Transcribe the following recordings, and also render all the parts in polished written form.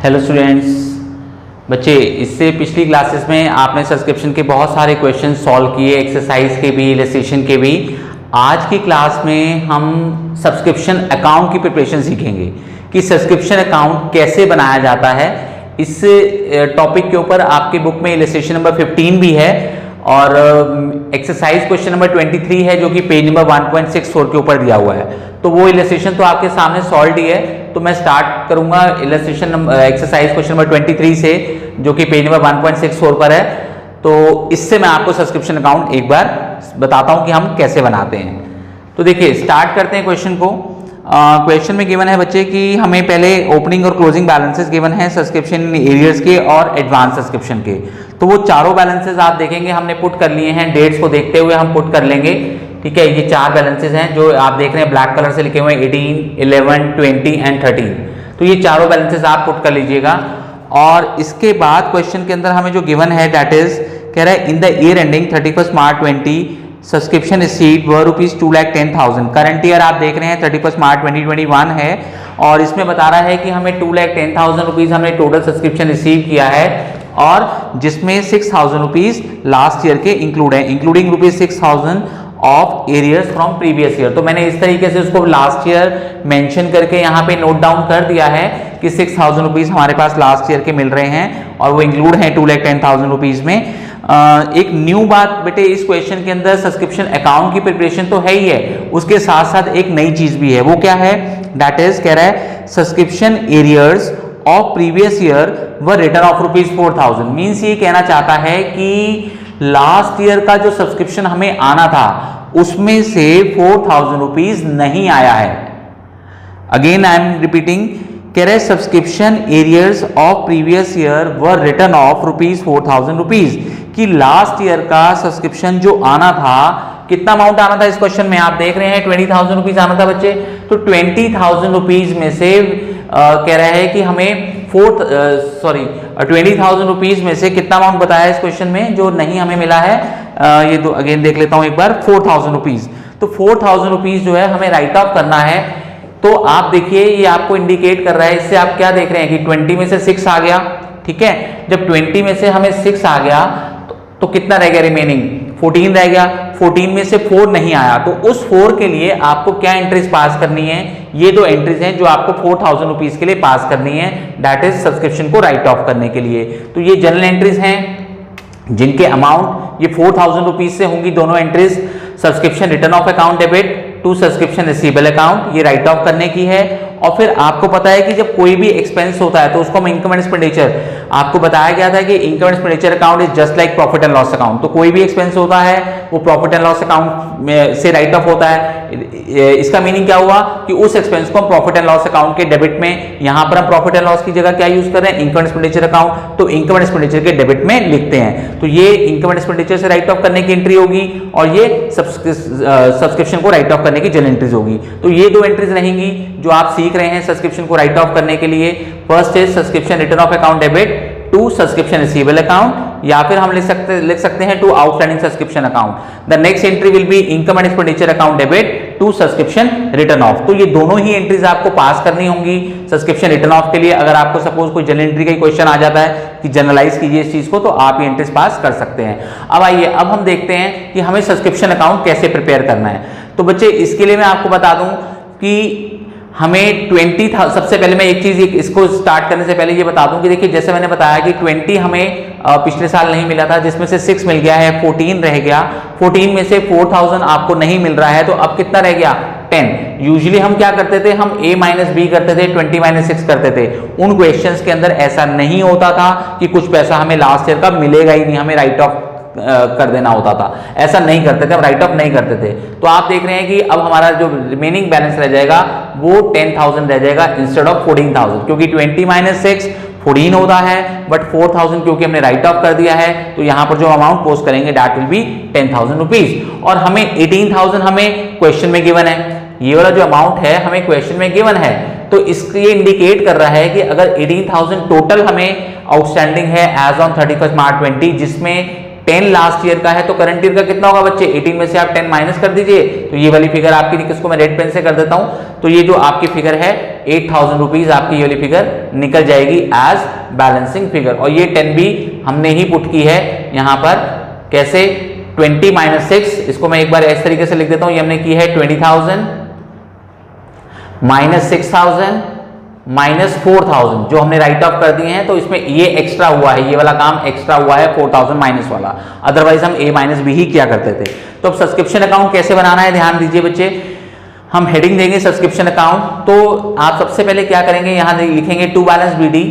Hello students, बच्चे इससे पिछली क्लासेस में आपने सब्सक्रिप्शन के बहुत सारे क्वेश्चन सॉल्व किए, एक्सरसाइज के भी, इलस्ट्रेशन के भी। आज की क्लास में हम सब्सक्रिप्शन अकाउंट की प्रिपरेशन सीखेंगे कि सब्सक्रिप्शन अकाउंट कैसे बनाया जाता है। इस टॉपिक के ऊपर आपकी बुक में इलस्ट्रेशन नंबर 15 भी है और एक्सरसाइज क्वेश्चन नंबर 23 है जो कि पेज नंबर 1.64 के ऊपर दिया हुआ है। तो वो इलस्ट्रेशन तो आपके सामने सॉल्व ही है। तो मैं स्टार्ट करूंगा illustration number exercise question number 23 से जो कि पेज नंबर 1.64 पर है। तो इससे मैं आपको सब्सक्रिप्शन अकाउंट एक बार बताता हूं कि हम कैसे बनाते हैं। तो देखिए स्टार्ट करते हैं क्वेश्चन को। क्वेश्चन में गिवन है बच्चे कि हमें पहले ओपनिंग और क्लोजिंग बैलेंसेस गिवन है सब्सक्रिप्शन एरियर्स के और एडवांस सब्सक्रिप्शन के। तो वो चारों बैलेंसेस आप देखेंगे हमने पुट कर लिए हैं, डेट्स को देखते हुए हम पुट कर लेंगे। ठीक है, ये चार बैलेंसेस हैं जो आप देख रहे हैं ब्लैक कलर से लिखे हुए हैं 18, 11, 20 एंड 13। तो ये चारों बैलेंसेस आप पुट कर लीजिएगा। और इसके बाद क्वेश्चन के अंदर हमें जो गिवन है दैट इज कह रहा है in the year ending 31 March 20 subscription received were ₹2,10,000। Current year आप देख रहे हैं 31 मार्च 2021 है और इसमें बता रहा है कि हमें ₹2,10,000 हमने टोटल सब्सक्रिप्शन रिसीव किया है और जिसमें ₹6,000 लास्ट ईयर के इंक्लूड है, including ₹6,000 of arrears from previous year. तो मैंने इस तरीके से उसको लास्ट ईयर मेंशन करके यहाँ पे नोट डाउन कर दिया है कि ₹6,000 हमारे पास लास्ट ईयर के मिल रहे हैं और वो इंक्लूड हैं ₹2,10,000 में। एक न्यू बात बेटे इस क्वेश्चन के अंदर सब्सक्रिप्शन अकाउंट की प्रिपरेशन तो है ही है, उसके साथ साथ एक नई चीज भी है। वो क्या है दैट इज कह रहा है subscription arrears of previous year व रिटर्न ऑफ ₹4,000। मीन्स ये कहना चाहता है कि लास्ट ईयर का जो सब्सक्रिप्शन हमें आना था उसमें से ₹4,000 नहीं आया है। अगेन आई एम रिपीटिंग, कह रहे subscription arrears of previous year व रिटर्न ऑफ ₹4,000 कि लास्ट ईयर का सब्सक्रिप्शन जो आना था, कितना अमाउंट आना था इस क्वेश्चन में आप देख रहे हैं ₹20,000 आना था बच्चे। तो ₹20,000 में से कह रहा है कि हमें ₹20,000 में से कितना अमाउंट बताया इस क्वेश्चन में जो नहीं हमें मिला है। ये दो अगेन देख लेता हूं एक बार, ₹4,000। तो ₹4,000 जो है हमें राइट ऑफ करना है। तो आप देखिए ये आपको इंडिकेट कर रहा है, इससे आप क्या देख रहे हैं कि 20 में से 6 आ गया। ठीक है, जब 20 में से हमें 6 आ गया तो कितना रह गया रिमेनिंग, 14 रह गया। 14 में से 4 नहीं आया तो उस 4 के लिए आपको क्या एंट्रीज पास करनी है, ये दो एंट्रीज हैं जो आपको ₹4,000 के लिए पास करनी है, दैट इज सब्सक्रिप्शन को राइट ऑफ करने के लिए। तो ये जनरल एंट्रीज हैं जिनके अमाउंट ये ₹4,000 से होंगी दोनों entries. Subscription written off account debit to subscription receivable account, ये राइट ऑफ करने की है। और फिर आपको पता है कि जब कोई भी एक्सपेंस होता है तो उसको हम इनकम एंड एक्सपेंडिचर, आपको बताया गया था कि income and expenditure account is just like profit and loss account. तो कोई भी एक्सपेंस होता है वो प्रॉफिट एंड लॉस अकाउंट में से राइट ऑफ होता है। इसका मीनिंग क्या हुआ कि उस एक्सपेंस को हम प्रॉफिट एंड लॉस अकाउंट के डेबिट में, यहां पर हम प्रॉफिट एंड लॉस की जगह क्या यूज कर रहे हैं, इनकम एंड एक्सपेंडिचर अकाउंट। तो इनकम एंड एक्सपेंडिचर के डेबिट में लिखते हैं। तो ये इनकम एंड एक्सपेंडिचर से राइट ऑफ करने की एंट्री होगी और ये सब्सक्रिप्शन को राइट ऑफ करने की जनरल एंट्रीज होगी। तो ये दो एंट्रीज रहेंगी जो आप सीख रहे हैं सब्सक्रिप्शन को राइट ऑफ करने के लिए। First is subscription written off account debit to subscription receivable account, या फिर हम लिख सकते हैं to outstanding subscription account. The next entry will be income and expenditure account debit to subscription written off. तो ये दोनों ही एंट्रीज आपको पास करनी होंगी सब्सक्रिप्शन रिटर्न ऑफ के लिए। अगर आपको सपोज कोई जनरल एंट्री का क्वेश्चन आ जाता है कि जनरलाइज कीजिए इस चीज को, तो आप ये एंट्रीज पास कर सकते हैं। अब आइए अब हम देखते हैं कि हमें सब्सक्रिप्शन अकाउंट कैसे प्रिपेयर करना है। तो बच्चे इसके लिए मैं आपको बता दूं कि हमें 20 सबसे पहले मैं एक चीज इसको स्टार्ट करने से पहले ये बता दूं कि देखिए जैसे मैंने बताया कि 20 हमें पिछले साल नहीं मिला था, जिसमें से 6 मिल गया है, 14 रह गया। 14 में से 4,000 आपको नहीं मिल रहा है तो अब कितना रह गया, 10। यूजुअली हम क्या करते थे, हम A-B करते थे, 20-6 करते थे। उन क्वेश्चंस के अंदर ऐसा नहीं होता था कि कुछ पैसा हमें लास्ट ईयर का मिलेगा ही नहीं, हमें राइट ऑफ कर देना होता था। ऐसा नहीं करते थे, हम राइट ऑफ नहीं करते थे। तो आप देख रहे हैं कि अब हमारा जो रिमेनिंग बैलेंस रह जाएगा वो 10,000 रह जाएगा इंस्टेड ऑफ 14,000, क्योंकि 20-6 14 होता है बट 4,000 क्योंकि हमने राइट ऑफ कर दिया है तो यहां पर जो अमाउंट पोस्ट करेंगे दैट विल बी ₹10,000। और हमें 18,000 हमें क्वेश्चन में गिवन है, ये वाला जो अमाउंट है हमें क्वेश्चन में गिवन है। तो इसके ये इंडिकेट कर रहा है कि अगर 18,000 टोटल हमें आउटस्टैंडिंग है एज ऑन 31 मार्च 20, जिसमें 10 लास्ट ईयर का है तो करंट ईयर का कितना होगा बच्चे, 18 में से आप 10 माइनस कर दीजिए। तो ये वाली फिगर आपकी, इसको मैं रेड पेन से कर देता हूं। तो ये जो आपकी फिगर है 8,000 रुपीज आपकी ये वाली फिगर निकल जाएगी एज बैलेंसिंग फिगर। और ये 10B हमने ही पुट की है यहाँ पर। कैसे? 20 - 6, इसको मैं एक बार इस तरीके से लिख देता हूं। ये हमने की है 20,000 - 6,000 - 4,000 जो हमने राइट ऑफ कर दिए हैं। तो इसमें ये एक्स्ट्रा हुआ है, ये वाला काम एक्स्ट्रा हुआ है 4,000 माइनस वाला, अदरवाइज हम A - B ही किया करते थे। तो अब सब्सक्रिप्शन अकाउंट कैसे बनाना है, ध्यान दीजिए बच्चे। हम हेडिंग देंगे सब्सक्रिप्शन अकाउंट। तो आप सबसे पहले क्या करेंगे, यहां लिखेंगे टू बैलेंस BD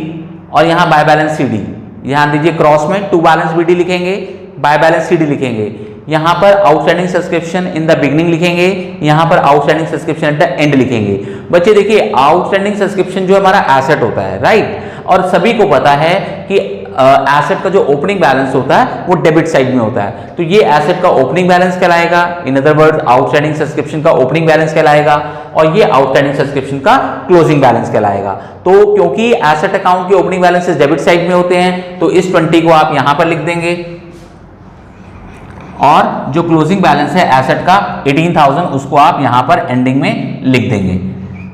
और यहां बाय बैलेंस CD। ध्यान दीजिए क्रॉस में टू बैलेंस BD लिखेंगे, बाय बैलेंस CD लिखेंगे। यहां पर outstanding subscription in the beginning लिखेंगे, यहां पर outstanding subscription at the and लिखेंगे। बच्चे देखिए आउटस्टैंडिंग सब्सक्रिप्शन जो हमारा एसेट होता है, राइट, और सभी को पता है कि एसेट का जो ओपनिंग बैलेंस होता है वो डेबिट साइड में होता है। तो ये एसेट का ओपनिंग बैलेंस कहलाएगा, in other word outstanding subscription का ओपनिंग बैलेंस कहलाएगा, और ये आउटस्टैंडिंग सब्सक्रिप्शन का क्लोजिंग बैलेंस कहलाएगा। तो क्योंकि एसेट अकाउंट के ओपनिंग बैलेंसेस डेबिट साइड में होते हैं, तो इस 20 को आप यहां पर लिख देंगे, और जो क्लोजिंग बैलेंस है एसेट का 18,000 उसको आप यहां पर एंडिंग में लिख देंगे।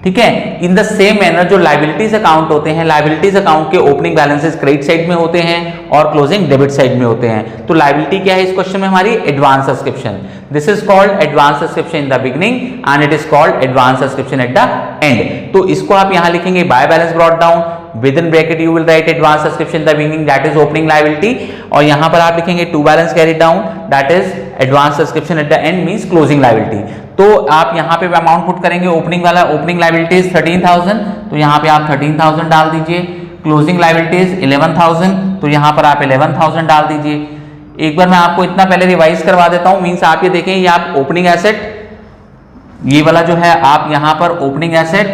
ठीक है। इन द सेम मैनर जो लाइबिलिटीज अकाउंट होते हैं, लाइबिलिटीज अकाउंट के ओपनिंग बैलेंसेस क्रेडिट साइड में होते हैं और क्लोजिंग डेबिट साइड में होते हैं। तो लाइबिलिटी क्या है इस क्वेश्चन में हमारी? Advance subscription. This is called advance subscription in the beginning and it is called advance subscription at the end. तो इसको आप यहां लिखेंगे by balance brought down, with in bracket you will write advance subscription in the beginning that is opening liability, और यहां पर आप लिखेंगे to balance carry down that is advance subscription at the end means closing liability. तो आप यहां पे amount put करेंगे, ओपनिंग वाला ओपनिंग लाइबिलिटीज 13,000, तो यहां पे आप 13,000 डाल दीजिए। क्लोजिंग लाइबिलिटीज 11,000, तो यहां पर आप 11,000 डाल दीजिए। एक बार मैं आपको इतना पहले रिवाइज करवा देता हूं, मींस आप ये देखें, ये आप ओपनिंग एसेट, ये वाला जो है आप यहां पर ओपनिंग एसेट,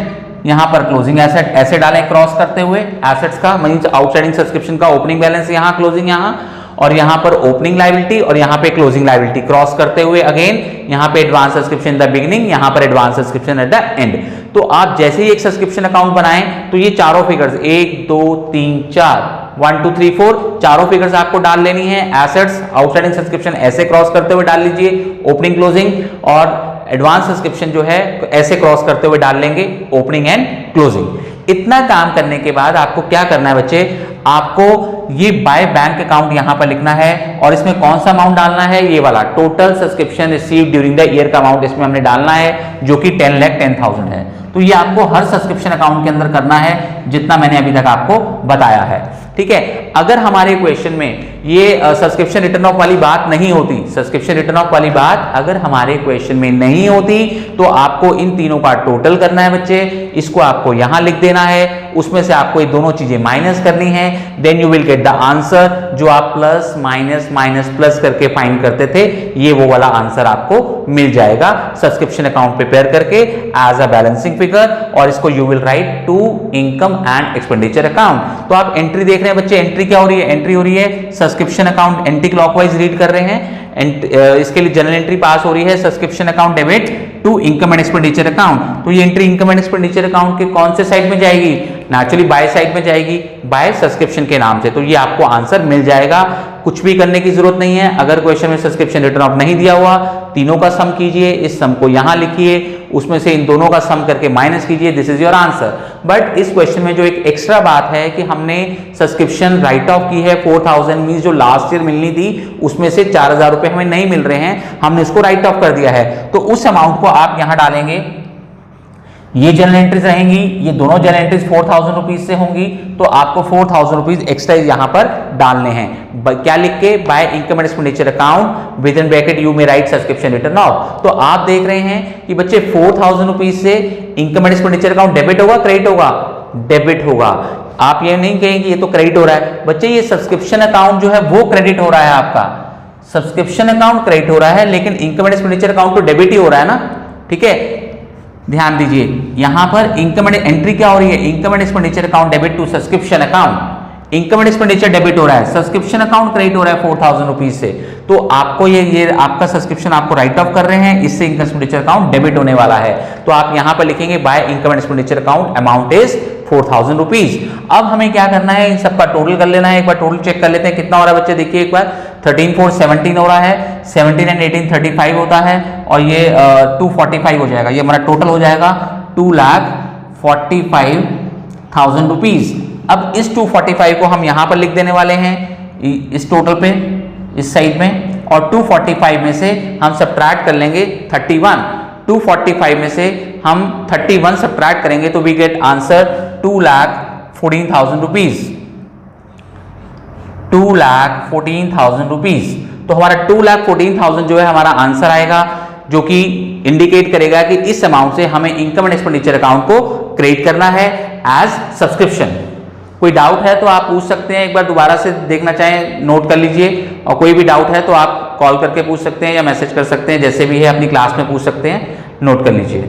यहां पर क्लोजिंग एसेट ऐसे डालें क्रॉस करते हुए एसेट्स का, मींस आउटस्टैंडिंग सब्सक्रिप्शन का ओपनिंग बैलेंस यहां, क्लोजिंग यहां, और यहां पर ओपनिंग लाइबिलिटी और यहां पे क्लोजिंग लाइबिलिटी क्रॉस करते हुए अगेन यहां पे advance subscription in the beginning, यहां पर advance subscription at the end. तो आप जैसे ही एक सब्सक्रिप्शन अकाउंट बनाएं तो ये चारों फिगर्स 1 2 3 4 1 2 3 4 चारों फिगर्स आपको डाल लेनी है। एसेट्स आउटस्टैंडिंग सब्सक्रिप्शन ऐसे क्रॉस करते हुए डाल लीजिए, ओपनिंग क्लोजिंग, और एडवांस सब्सक्रिप्शन जो है ऐसे क्रॉस करते हुए डाल लेंगे, ओपनिंग एंड क्लोजिंग। इतना काम करने के बाद आपको क्या करना है बच्चे, आपको ये बाय बैंक अकाउंट यहां पर लिखना है, और इसमें कौन सा अमाउंट डालना है, ये वाला total subscription received during the year का अमाउंट इसमें हमने डालना है, जो कि 10,10,000 है। तो ये आपको हर सब्सक्रिप्शन अकाउंट के अंदर करना है, जितना मैंने अभी तक आपको बताया है। ठीक है। अगर हमारे क्वेश्चन में ये सब्सक्रिप्शन रिटर्न ऑफ वाली बात नहीं होती, सब्सक्रिप्शन रिटर्न ऑफ वाली बात अगर हमारे क्वेश्चन में नहीं होती, तो आपको इन तीनों का टोटल करना है बच्चे, इसको आपको यहां लिख देना है, उसमें से आपको ये दोनों चीजें माइनस करनी है, then you will get the answer जो आप प्लस माइनस माइनस प्लस करके फाइंड करते थे, ये वो वाला आंसर आपको मिल जाएगा सब्सक्रिप्शन अकाउंट प्रिपेयर करके एज अ बैलेंसिंग फिगर, और इसको you will write to income and expenditure account. तो आप एंट्री देख रहे हैं बच्चे, एंट्री क्या हो रही है, एंट्री हो रही है subscription account anti clockwise read कर रहे हैं, इसके लिए जनरल एंट्री पास हो रही है subscription account debit to income and expenditure account. तो ये entry income and expenditure account के कौन से साइड में जाएगी, नेचुरली बाय साइड में जाएगी, बाय सब्सक्रिप्शन के नाम से। तो ये आपको आंसर मिल जाएगा, कुछ भी करने की जरूरत नहीं है। अगर क्वेश्चन में सब्सक्रिप्शन रिटर्न ऑफ नहीं दिया हुआ, तीनों का सम कीजिए, इस सम को यहां लिखिए, उसमें से इन दोनों का सम करके माइनस कीजिए, this is your answer. But इस क्वेश्चन में जो एक एक्स्ट्रा बात है कि हमने सब्सक्रिप्शन राइट ऑफ की है 4,000, मींस जो लास्ट ईयर मिलनी थी उसमें से 4,000 रुपए हमें नहीं मिल रहे हैं, हमने इसको राइट ऑफ कर दिया है। तो उस अमाउंट को आप यहां डालेंगे, ये जनरल एंट्रीज रहेंगी, ये दोनों जनरल एंट्रीज 4,000 रुपीज से होंगी, तो आपको 4,000 रुपीज एक्स्ट्रा यहां पर डालने हैं। क्या लिख के, by income and expenditure account with in bracket you may write subscription written off. तो आप देख रहे हैं कि बच्चे 4,000 रुपीज से income and expenditure account debit होगा क्रेडिट होगा, डेबिट होगा। आप ये नहीं कहेंगे कि ये तो क्रेडिट हो रहा है, बच्चे ये सब्सक्रिप्शन अकाउंट जो है वो क्रेडिट हो रहा है, आपका सब्सक्रिप्शन अकाउंट क्रेडिट हो रहा है, लेकिन इनकम एंड एक्सपेंडिचर अकाउंट तो डेबिट ही हो रहा है ना। ठीक है, ध्यान दीजिए, यहां पर इनकम एंड एंट्री क्या हो रही है, income and expenditure account debit to subscription account, income and expenditure debit हो रहा है, सब्सक्रिप्शन अकाउंट क्रेडिट हो रहा है 4,000 रुपीज से। तो आपको ये आपका सब्सक्रिप्शन आपको राइट ऑफ कर रहे हैं, इससे इनकम एक्सपेंडिचर अकाउंट डेबिट होने वाला है। तो आप यहां पर लिखेंगे by income and expenditure account amount is 4,000 rupees. अब हमें क्या करना है, इन सबका टोटल कर लेना है। एक बार टोटल चेक कर लेते हैं कितना हो रहा है बच्चे, देखिए एक बार 13 4 17 हो रहा है, 17 एंड 18 35 होता है, और ये 245 हो जाएगा, ये हमारा टोटल हो जाएगा 2,45,000 245,000 रुपीज। अब इस 245 को हम यहां पर लिख देने वाले हैं इस टोटल पे, इस साइड में, और 245 में से हम सब्ट्रैक्ट कर लेंगे 31। 245 में से हम 31 सब्ट्रैक्ट करेंगे तो we get answer 2,14,000 rupees. 2,14,000 rupees. तो हमारा 2,14,000 जो है हमारा आंसर आएगा, जो कि इंडिकेट करेगा कि इस अमाउंट से हमें इनकम एंड एक्सपेंडिचर अकाउंट को क्रिएट करना है एज सब्सक्रिप्शन। कोई डाउट है तो आप पूछ सकते हैं, एक बार दोबारा से देखना चाहें नोट कर लीजिए, और कोई भी डाउट है तो आप कॉल करके पूछ सकते हैं या मैसेज कर सकते हैं, जैसे भी है अपनी क्लास में पूछ सकते हैं, नोट कर लीजिए।